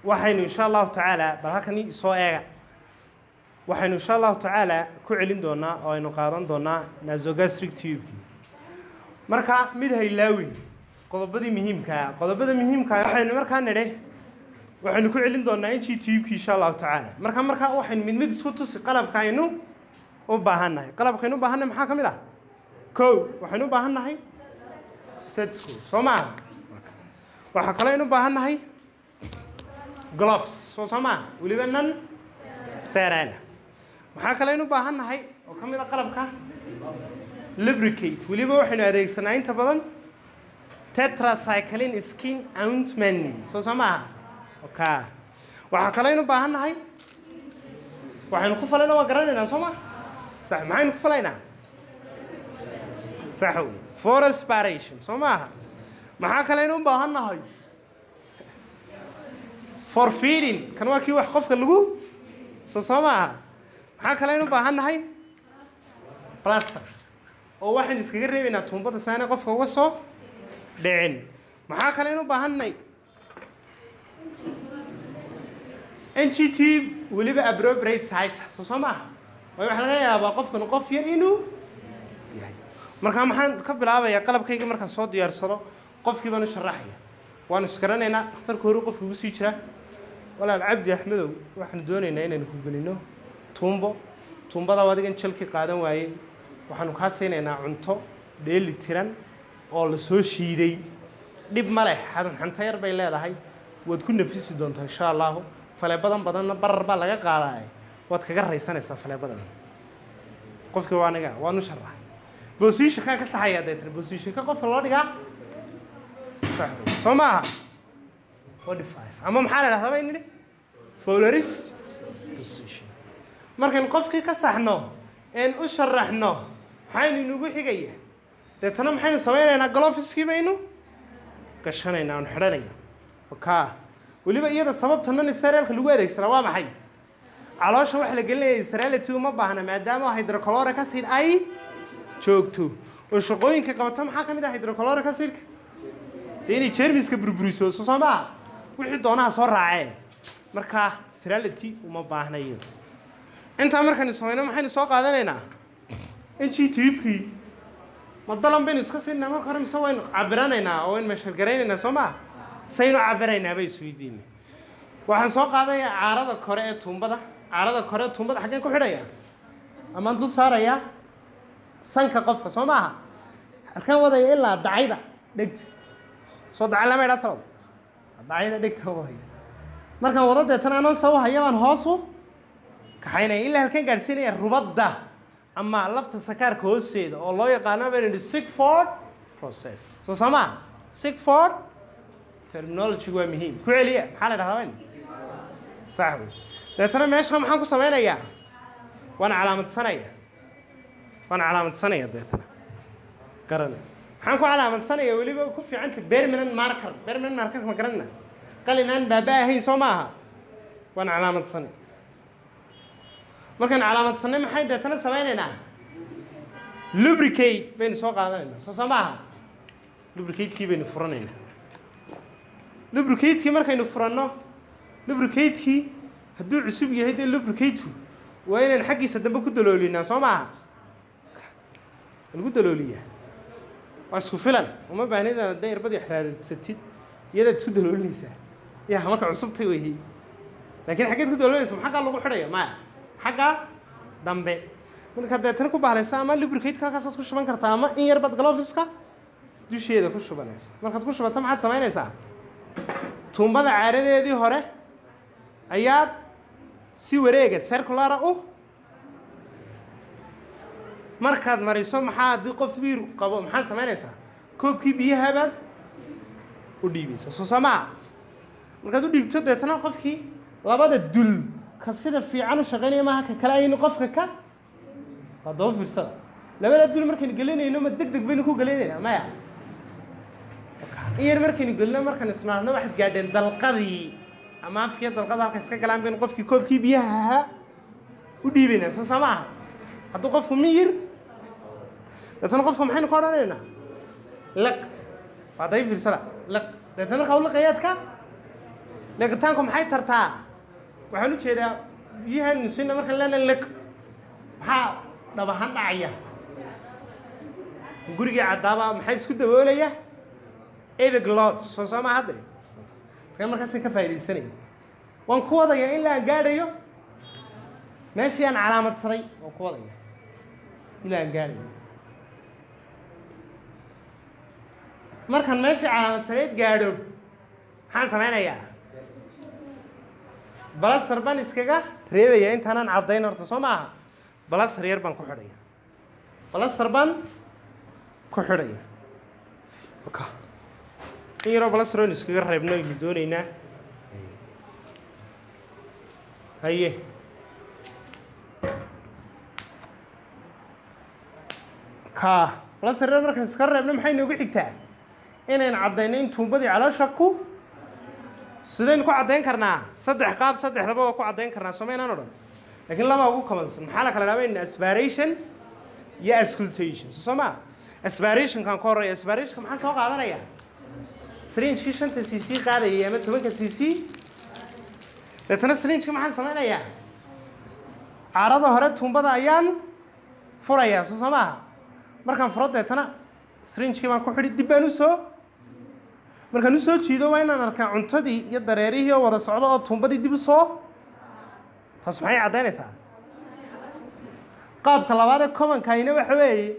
waxaynu insha Allah ta'ala bal halkani soo eega waxaynu insha Allah ta'ala ku celin doonaa oo aynu qaadan doonaa nasogastric tube marka mid haylaawin qodobada muhiimka waxaynu markaa nidhe waxaynu ku celin doonaa intii tube insha Allah ta'ala marka waxaynu mid isku tusi qalabkaynu u baahannahay maxaa kamid ah waxaynu u baahannahay stethoscope Soomaa waxa kale aynu u baahannahay gloves Soomaa waliba nan sterile waxa kale aynu u baahannahay oo kamid ah qalabka lubricate waliba waxaynu adeegsanaa inta badan tetracycline skin ointment Soomaa waxa kale aynu u baahannahay waxaynu ku falaynaa waa garanaynaa Soomaa صح maxaynu ku falaynaa صح for aspiration Soomaa maxaa kale aynu u baahannahay for feeding kan waa kii wax qofka lagu Soomaa maxaa kale aynu u baahannahay plaster oo waxaan iskaga reebaynaa tuumbada saana qofka uga soo dhicin maxaa kale aynu u baahannahay NGT waliba appropriate size Soomaa waxa laga yaabaa qofkan qof yar inuu yahay marka maxaan ka bilaabayaa qalabkayga marka soo diyaarsado qofkii baan u sharaxaya waan iskaranaynaa dhakhtarka hore qofku ugu sii jira walaal Cabdi Axmedow waxaan doonaynaa inaan ku gelino tuumbada wadigan jalki qaadan waayay waxaanu ka seenaynaa cunto dheeli tiran oo la soo shiiday dib ma leh xanta yar bay leedahay waad ku nafisi doontaa insha Allah fale badan barar baa laga qaaday waad kaga raysanaysaa fale badan qofka waanu sharax position ka saxaya deetan position ka qofka loo dhigaa sax Soomaa 45 ama maxaa la dhahaa inay Fowleris position markaan qofkii ka saxno een u sharaxno waxaynu inagu xigaya deetana maxaynu sameeynaa gloveski baynu gashanaynaa aan xidhanaya waliba iyada sababta nan sterile lagu adeegsanaa waa maxay caloosha wax la gelinayaa sterility uma baahna maadaama hydrochloric acid ay joogto oo shaqooyinka qabato maxaa kamid ah hydrochloric acid inay germiska burburiso Soomaa wixii doonaa soo raacay marka sterility uma baahna iyada inta markaan isooyno maxaynu soo qaadanaynaa NGTP madalan baynu iska siinaa marka hore mise waynu cabiranaynaa oo waynu meeshar garaynaynaa Soomaa saynu cabiraynaa bay isweydiinay waxaan soo qaadayaa caarada kore ee tuumbada xageen ku xidhaya ama dul saaraya sanka qofka Soomaa halkan wadaya ilaa dacayda dhigta soo dacay lama idhaa talo dacayda dhigta waya markaan wada deetan aanan soo hayaan hoosu kaxaynay ilaa halkan gaarsiinaya rubadda ama lafta sakaarka hoosteeda oo loo yaqaan Sigford process Soomaa Sigford terminology waa muhiim ku celiya maxaa la dhahaa صح deetana meesha maxaan ku sameynayaa waan calaamadsanaya deetana garan maxaan ku calaamadsanaya waliba ku fiicanta permanent marker ma garanna qalinaan baaba ahayn Soomaa waan calaamadsanay markaan calaamadsanay maxay deetana sameynaynaa lubricate baynu soo qaadanaynaa Soomaa lubricate-kii baynu furanaynaa lubricate-kii markaynu furanno lubricate-kii hadduu cusub yahay dee lubricate-ku waa inaan xaggiisa dambe ku daloolinaa Soomaa lagu dalooliyaa waa isku filan uma baahnida hadday irbadii xiraadaysatid iyadaad isku daloolinaysaa marka cusubtay weeyey laakiin xaggeed ku daloolinaysa xaggaa lagu xidhaya maya xagga dambe marka deetana ku bahlaysa ama lubricate-ka halkaasaad ku shuban kartaa ama in yar baad gloveska dusheeda ku shubanaysa markaad ku shubato maxaad samaynaysaa tuumbada caaradeedii hore ayaad si wareega circular markaad mariso maxaa dii qof biir qabo maxaad samaynaysaa koobkii biyaha baad u dhiibaysaa Soomaa markaad u dhiibto deetana qofkii labada dul ka sida fiican u shaqeynaya maaha ka kala aynu qofka ka hadoo fiirsada labada dul markaan gelinayno ma degdeg baynu ku gelinaynaa maya iyar markaan gelino markaan isnaarno waxaad gaadheen dalqadii ama afkii dalqada halka iska galaan baynu qofkii koobkii biyaha u dhiibaynaa Soomaa hadduu qofku miyir deetana qofka maxaynu ka odhanaynaa laq waa day fiirsada laq deetana markaa u laqayaadka liqitaanku maxay tartaa waxaan u jeedaa biyahan nusina marka lana liq maxaa dhabahan dhacaya guriga cadaaba maxay isku daboolaya epiglottis soo sama hadda markaas ka faa'iideysanay waan ku wadaya in la gaadhayo meeshii aan calaamadsaday waan ku wadaya ilaa aan gaadhayo markaan meeshii calaamadsadeed gaadho maxaan samaynayaa balasar baan iskaga reebaya intaanaan caddayn horta soo maaha balasar yar baan ku xidhaya balasar baan ku xidhaya in yaroo balasar oon iskaga reebno aynu doonaynaa haye balasar yar markaan iskaga reebno maxay noogu xigtaa inayn caddayno in tuumbadii caloosha ku sidaynu ku caddayn karnaa saddex qaab saddexdaba waa ku caddayn karnaa soomaynaan odhan laakiin laba ugu kabansan maxaa la kala dhaabay aspiration iyo auscultation soo ma aspirationkan ka horreeya aspirationka maxaan soo qaadanayaa syringekii 5 cc qaadayay ama 10 cc deetana syringeka maxaan samaynayaa caarada hore tuumbada ayaan furayaa soo maaha markaan furo deetana syringekii baan ku xidhi dib baan u soo markaan u soo jiido waa inaan arkaa cuntadii iyo dareerihii oo wada socdo oo tuumbadii dib u soo taas maxay caddaynaysaa qaabka labaad ee commonkayna waxa weeye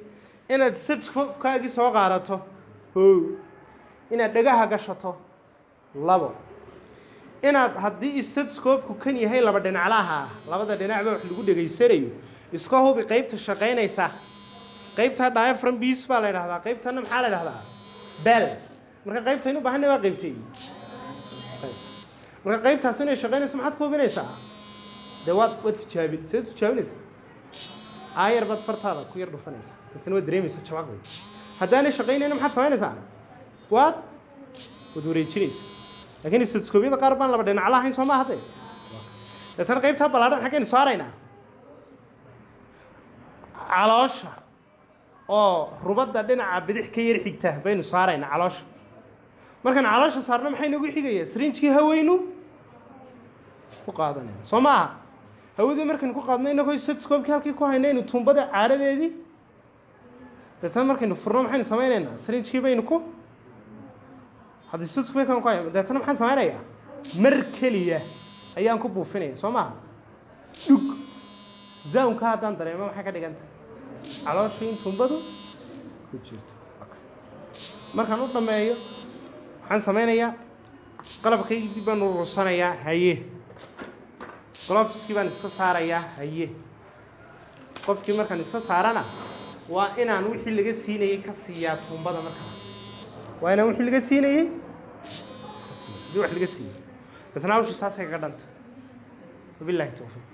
inaad sadkaagii soo qaadato inaad dhagaha gashato labo inaad haddii stethoscope-ku kan yahay laba dhinaclaha labada dhinacba wax lagu dhegaysanayo iska hubi qaybta shaqaynaysa qaybta diaphragm piece baa la yidhahdaa qaybtana maxaa la yidhahdaa bell marka qaybtaynu baahanay waa qaybtay marka qaybtaas inay shaqaynayso maxaad ku hubinaysaa dee waad tijaabinaysaa aayar baad fartaada ku yar dhufanaysaa intana waad dareemaysaa jawaaqday haddaanay shaqaynayna maxaad samaynaysaa waad wareejinaysaa laakiin stethoscope-yada qaar baan laba dhinac lahayn soo maaha hadee deetana qaybtaa ballaadhan xaggaynu saaraynaa caloosha oo rubadda dhinaca bidix ka yar xigta baynu saaraynaa caloosha markaan caloosha saarno maxay nagu xigaya syringekii hawaynu ku qaadanayna soo maaha hawadii markaynu ku qaadno inagoo stethoscope-kii halkii ku haynaynu tuumbada caaradeedii deetana markaynu furno maxaynu samaynaynaa syringekii baynu ku haddii stethoscope-kan ku hayno deetana maxaan samaynayaa mar keliya ayaan ku buufinaya soo maaha dhug zawnka haddaan dareemo maxay ka dhiganta calooshii in tuumbadu ku jirto markaan u dhammeeyo waxaan samaynayaa qalabkaygii dib baan urursanayaa haye gloveski baan iska saarayaa haye qofkii markaan iska saarana waa inaan wixii laga siinayay ka siiyaa tuumbada markaa waa inaan wixii laga siinayay hadii wax laga siiyey deetana hawshii saasay kaga dhanta wabillahi tawfiiq